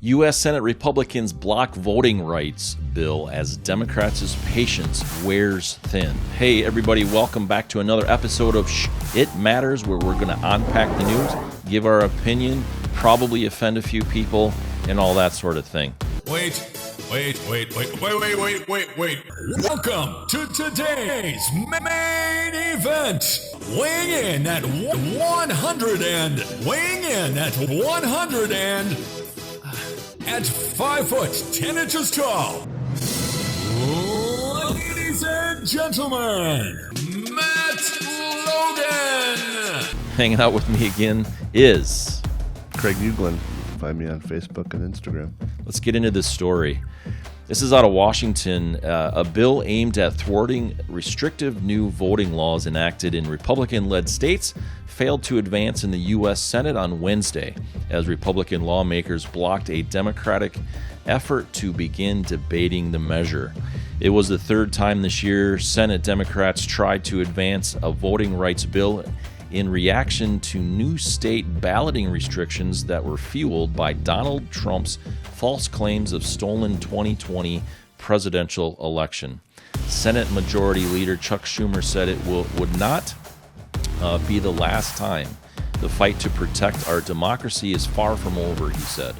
U.S. Senate Republicans block voting rights bill as Democrats' patience wears thin. Hey, everybody, welcome back to another episode of Shh, It Matters, where we're going to unpack the news, give our opinion, probably offend a few people, and all that sort of thing. Wait. Welcome to today's main event. Weighing in at 100 and at 5 foot 10 inches tall. Ladies and gentlemen, Matt Logan. Hanging out with me again is Craig Uglin. Find me on Facebook and Instagram. Let's get into this story. This is out of Washington. A bill aimed at thwarting restrictive new voting laws enacted in Republican-led states failed to advance in the U.S. Senate on Wednesday, as Republican lawmakers blocked a Democratic effort to begin debating the measure. It was the third time this year Senate Democrats tried to advance a voting rights bill in reaction to new state balloting restrictions that were fueled by Donald Trump's false claims of stolen 2020 presidential election. Senate Majority Leader Chuck Schumer said it would not be the last time. The fight to protect our democracy is far from over, he said.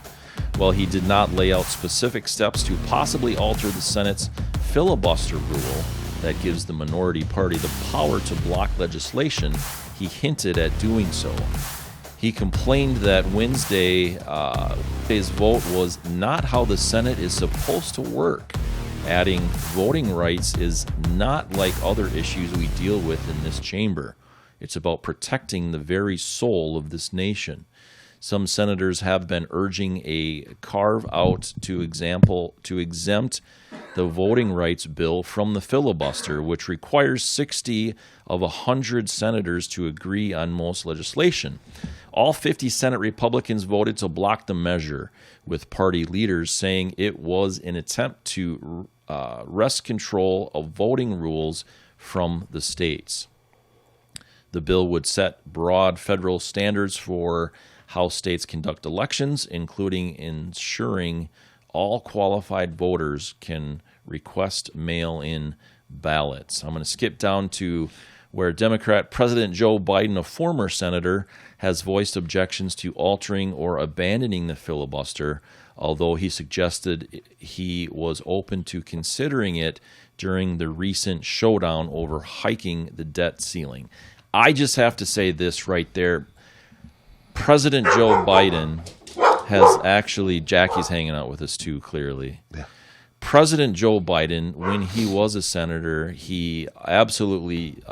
While he did not lay out specific steps to possibly alter the Senate's filibuster rule that gives the minority party the power to block legislation, he hinted at doing so. He complained that Wednesday's vote was not how the Senate is supposed to work, adding, "Voting rights is not like other issues we deal with in this chamber. It's about protecting the very soul of this nation." Some senators have been urging a carve-out to exempt the voting rights bill from the filibuster, which requires 60 of 100 senators to agree on most legislation. All 50 Senate Republicans voted to block the measure, with party leaders saying it was an attempt to wrest control of voting rules from the states. The bill would set broad federal standards for how states conduct elections, including ensuring all qualified voters can request mail-in ballots. I'm going to skip down to where Democrat President Joe Biden, a former senator, has voiced objections to altering or abandoning the filibuster, although he suggested he was open to considering it during the recent showdown over hiking the debt ceiling. I just have to say this right there. President Joe Biden has actually, Jackie's hanging out with us too, clearly. Yeah. President Joe Biden, when he was a senator, he absolutely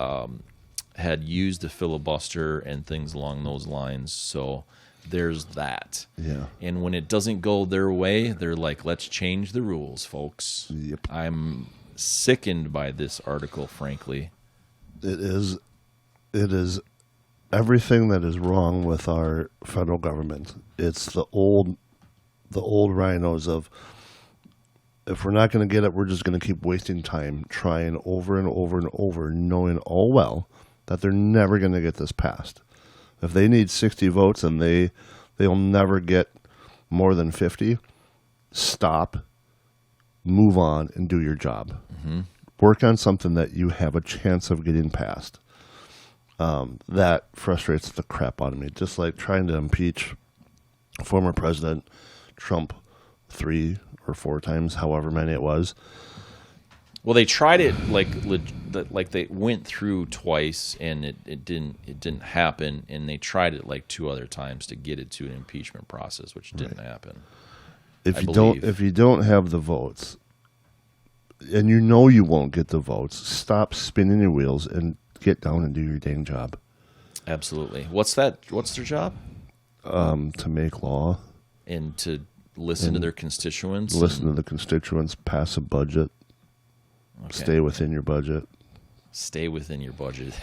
had used the filibuster and things along those lines. So there's that. Yeah. And when it doesn't go their way, they're like, let's change the rules, folks. Yep. I'm sickened by this article, frankly. It is everything that is wrong with our federal government. It's the old rhinos of, if we're not going to get it, we're just going to keep wasting time trying over and over and over, knowing all well that they're never going to get this passed. If they need 60 votes and they'll never get more than 50, stop, move on, and do your job. Mm-hmm. Work on something that you have a chance of getting passed. That frustrates the crap out of me. Just like trying to impeach former President Trump 3 or 4 times, however many it was. Well, they tried it like they went through twice, and it didn't happen, and they tried it like 2 other times to get it to an impeachment process, which didn't happen. If you don't have the votes, and you know you won't get the votes, stop spinning your wheels and get down and do your dang job. Absolutely. What's their job? To make law. And to listen to their constituents? Listen to the constituents, pass a budget, stay within your budget. Stay within your budget.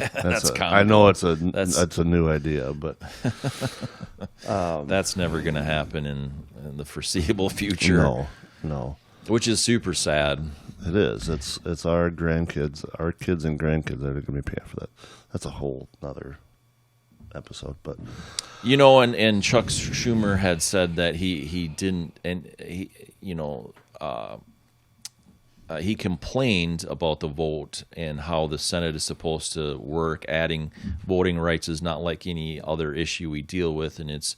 I know it's a new idea, but that's never going to happen in the foreseeable future. No. Which is super sad. It is. It's our grandkids, our kids and grandkids that are going to be paying for that. That's a whole other episode, but and Chuck Schumer had said that he didn't, and he complained about the vote and how the Senate is supposed to work. Adding voting rights is not like any other issue we deal with, and it's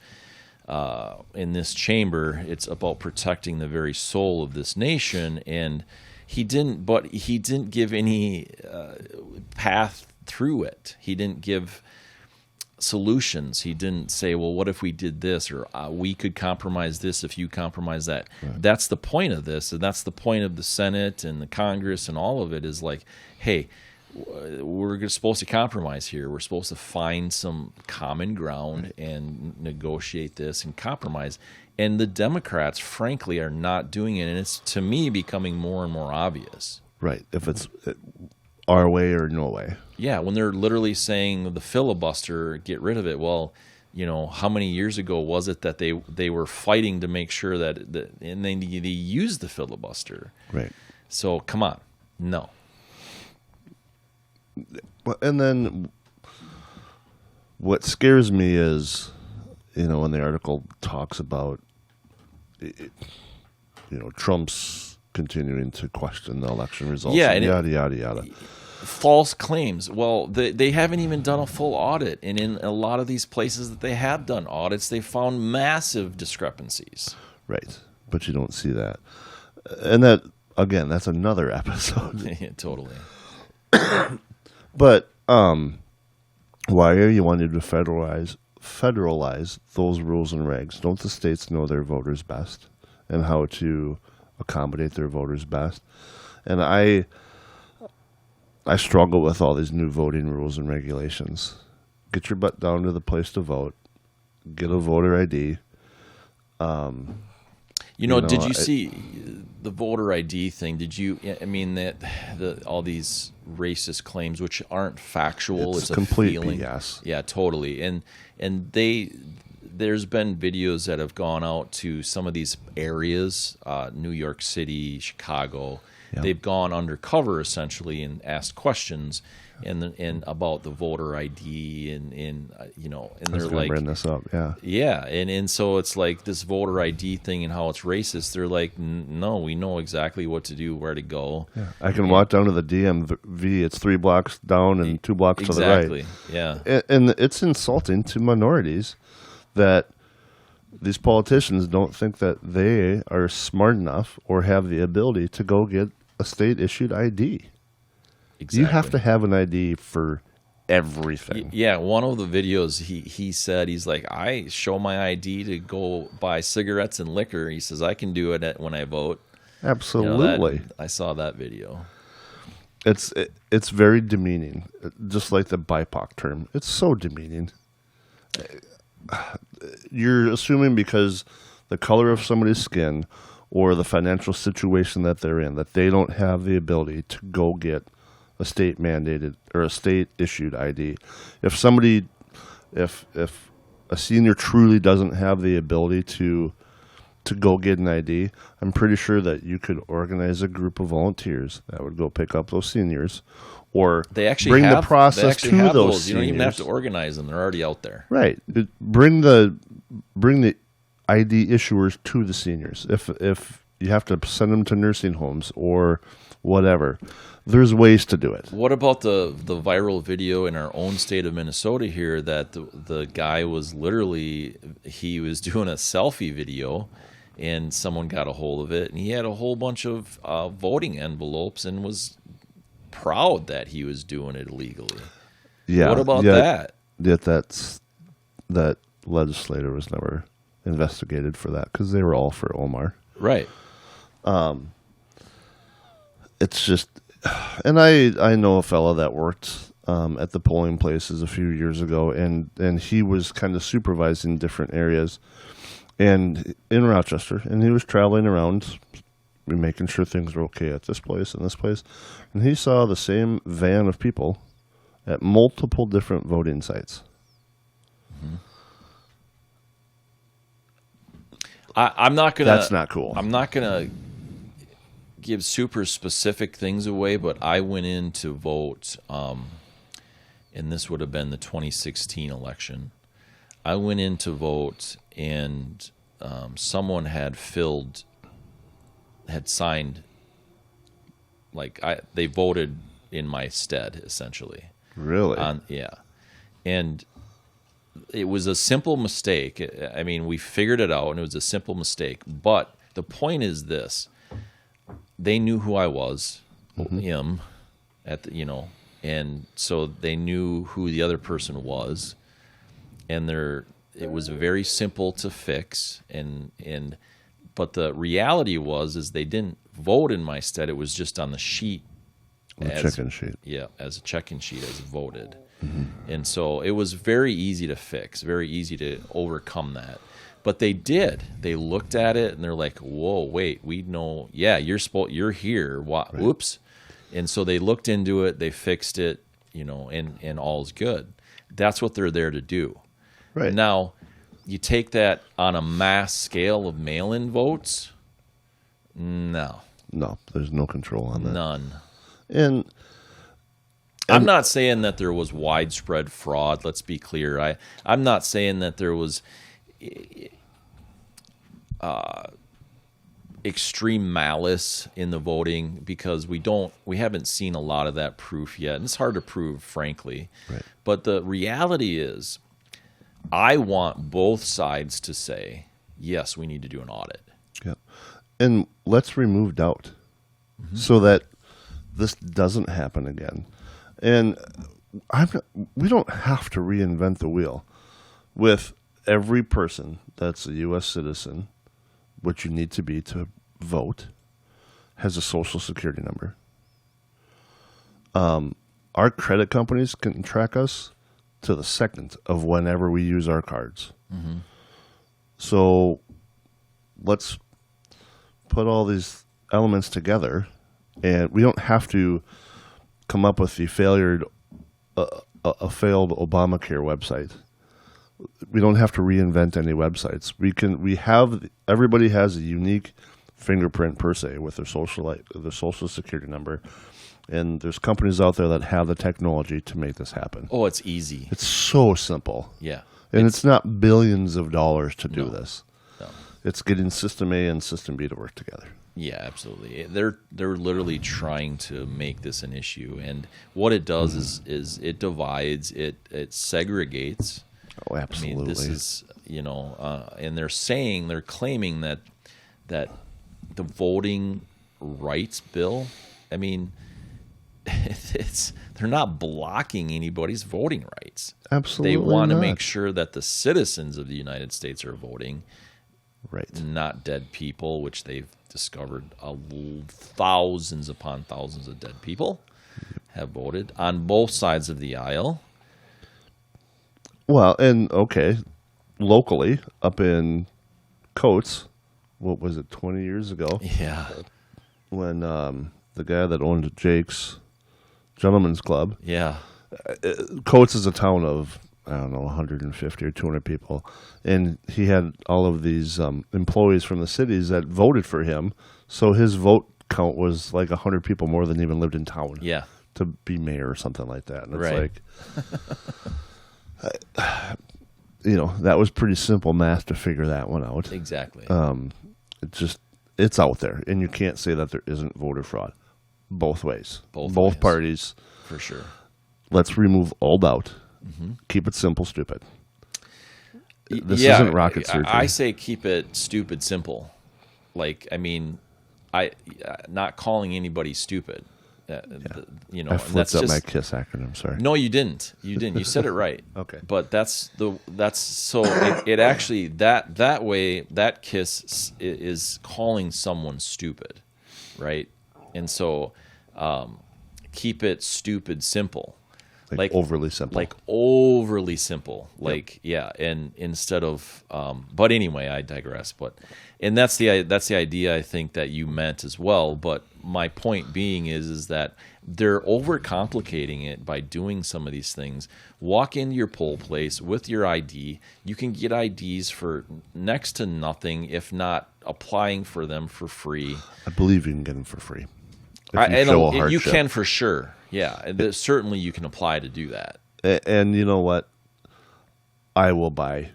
in this chamber, it's about protecting the very soul of this nation. And he didn't give any path through it. He didn't give solutions. He didn't say, well, what if we did this, or we could compromise this if you compromise that. Right. That's the point of this, and that's the point of the Senate and the Congress and all of it, is like, hey, we're supposed to compromise here. We're supposed to find some common ground and negotiate this and compromise. And the Democrats, frankly, are not doing it, and it's, to me, becoming more and more obvious. Right. If it's our way or no way. Yeah, when they're literally saying the filibuster, get rid of it. Well, how many years ago was it that they were fighting to make sure that and they used the filibuster? Right. So come on, no. And then what scares me is, when the article talks about, Trump's continuing to question the election results. Yeah, and yada, yada, yada. False claims. Well, they haven't even done a full audit. And in a lot of these places that they have done audits, they found massive discrepancies. Right. But you don't see that. And that, again, that's another episode. Yeah, totally. But why are you wanting to federalize those rules and regs? Don't the states know their voters best and how to accommodate their voters best? And I struggle with all these new voting rules and regulations. Get your butt down to the place to vote. Get a voter ID. Did you see the voter ID thing? Did you? I mean, all these racist claims, which aren't factual, it's a complete feeling. BS. Yeah, totally. And there's been videos that have gone out to some of these areas, New York City, Chicago. Yep. They've gone undercover essentially and asked questions and about the voter ID and they're like, bring this up, and so it's like this voter ID thing and how it's racist. They're like, no, we know exactly what to do, where to go. Yeah. I can walk down to the DMV. It's 3 blocks down and 2 blocks to the right. Exactly. Yeah, and it's insulting to minorities that these politicians don't think that they are smart enough or have the ability to go get a state-issued ID. Exactly. You have to have an ID for everything. Yeah, one of the videos he said, he's like, I show my ID to go buy cigarettes and liquor. He says, I can do it when I vote. Absolutely. I saw that video. It's very demeaning, just like the BIPOC term. It's so demeaning. You're assuming because the color of somebody's skin or the financial situation that they're in, that they don't have the ability to go get a state mandated or a state issued ID. If a senior truly doesn't have the ability to go get an ID, I'm pretty sure that you could organize a group of volunteers that would go pick up those seniors, or they actually bring the process to those seniors. You don't even have to organize them; they're already out there. Right. Bring the ID issuers to the seniors. If you have to send them to nursing homes or whatever, there's ways to do it. What about the viral video in our own state of Minnesota here that the guy was literally, he was doing a selfie video and someone got a hold of it and he had a whole bunch of voting envelopes and was proud that he was doing it legally. Yeah. What about that? Yet that legislator was never investigated for that because they were all for Omar. Right. It's just, and I know a fellow that worked at the polling places a few years ago, and he was kind of supervising different areas and in Rochester, and he was traveling around making sure things were okay at this place and this place, and he saw the same van of people at multiple different voting sites. Mm-hmm. I'm not gonna. That's not cool. I'm not gonna give super specific things away, but I went in to vote and this would have been the 2016 election. I went in to vote, and someone had signed, they voted in my stead, essentially. Really? Yeah. And it was a simple mistake. I mean, we figured it out, and it was a simple mistake. But the point is this: they knew who I was, him, and so they knew who the other person was, and it was very simple to fix. But the reality is they didn't vote in my stead. It was just on the sheet. Check-in sheet. Yeah, as a check-in sheet, as voted. And so it was very easy to fix, very easy to overcome that. But they did. They looked at it, and they're like, whoa, wait, we know, yeah, you're here. Right. Whoops. And so they looked into it, they fixed it, and all's good. That's what they're there to do. Right. Now, you take that on a mass scale of mail-in votes? No. No, there's no control on that. None. And I'm not saying that there was widespread fraud. Let's be clear. I'm not saying that there was extreme malice in the voting, because we haven't seen a lot of that proof yet, and it's hard to prove, frankly. Right. But the reality is, I want both sides to say, yes, we need to do an audit. Yeah, and let's remove doubt so that this doesn't happen again. And we don't have to reinvent the wheel. With every person that's a U.S. citizen, which you need to be to vote, has a Social Security number. Our credit companies can track us to the second of whenever we use our cards. So let's put all these elements together, and we don't have to come up with the failed Obamacare website. We don't have to reinvent any websites. Everybody has a unique fingerprint per se with their social security number, and there's companies out there that have the technology to make this happen. Oh, it's easy. It's so simple. Yeah, and it's not billions of dollars to do this. No. It's getting System A and System B to work together. Yeah, absolutely. They're literally trying to make this an issue, and what it does is it divides, it segregates. Oh, absolutely. I mean, this is and they're claiming that the voting rights bill. I mean, they're not blocking anybody's voting rights. Absolutely, they want to not. make sure that the citizens of the United States are voting. Right. Not dead people, which they've discovered thousands upon thousands of dead people have voted on both sides of the aisle. Well, and okay, locally up in Coates, what was it, 20 years ago? Yeah. When the guy that owned Jake's Gentlemen's Club. Yeah. Coates is a town of, I don't know, 150 or 200 people. And he had all of these employees from the cities that voted for him. So his vote count was like 100 people more than even lived in town. Yeah. To be mayor or something like that. And it's right. like, that was pretty simple math to figure that one out. Exactly. It's out there. And you can't say that there isn't voter fraud. Both ways. Both ways. Parties. For sure. Let's remove all doubt. Keep it simple, stupid. This isn't rocket surgery. I say keep it stupid, simple. Like, I mean, not calling anybody stupid. I flipped up my KISS acronym. Sorry. No, you didn't. You said it right. Okay. But it actually that way that KISS is calling someone stupid, right? And so keep it stupid, simple. Like overly simple. Like overly simple. Like, yep. Yeah, and instead of but anyway, I digress. And that's the idea I think that you meant as well. But my point being is that they're overcomplicating it by doing some of these things. Walk into your poll place with your ID. You can get IDs for next to nothing, if not applying for them for free. I believe you can get them for free. You can for sure. Yeah, certainly you can apply to do that. And you know what? I will buy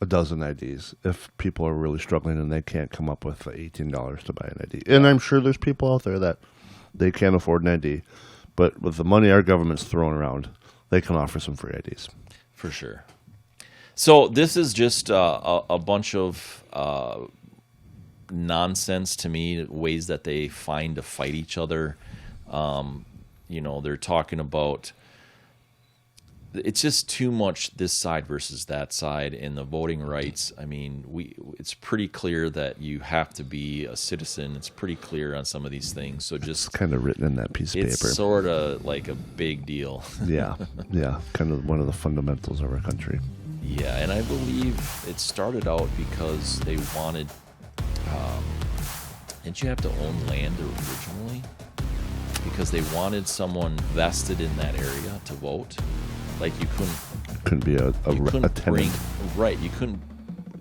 a dozen IDs if people are really struggling and they can't come up with $18 to buy an ID. And I'm sure there's people out there that they can't afford an ID, but with the money our government's throwing around, they can offer some free IDs. For sure. So this is just a bunch of nonsense to me, ways that they find to fight each other. They're talking about, it's just too much this side versus that side in the voting rights. I mean, it's pretty clear that you have to be a citizen. It's pretty clear on some of these things. So just It's kind of written in that piece of it's paper. sort of like a big deal. Yeah, kind of one of the fundamentals of our country. Yeah, and I believe it started out because they wanted. Didn't you have to own land originally? Because they wanted someone vested in that area to vote. Like you Couldn't be a tenant. Right, you couldn't.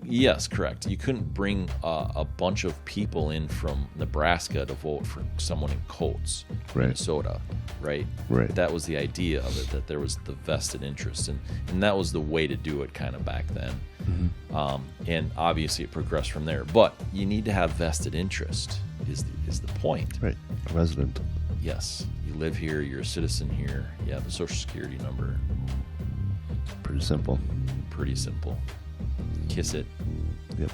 Yes, correct. You couldn't bring a bunch of people in from Nebraska to vote for someone in Coates, Right. Minnesota, right? Right. That was the idea of it, that there was the vested interest, and that was the way to do it kind of back then. Mm-hmm. And obviously it progressed from there. But you need to have vested interest is the point. Right, a resident. Yes, you live here, you're a citizen here, you have a social security number. Pretty simple. Pretty simple. Kiss it. Yep.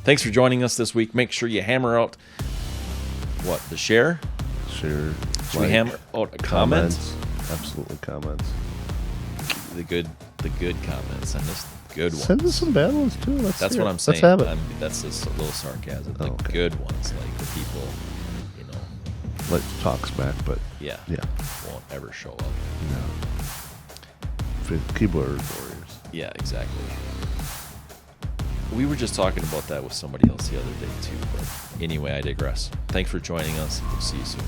Thanks for joining us this week. Make sure you hammer out the share? Share. Should we hammer out a comment? Absolutely, comments. The good comments. Send us good ones. Send us some bad ones too. That's what I'm saying. Let's have it. That's just a little sarcasm. The okay. good ones, like the people, Let talk smack, but yeah, won't ever show up. no. Keyboard warriors. Yeah, exactly. We were just talking about that with somebody else the other day too. But anyway, I digress. Thanks for joining us. We'll see you soon.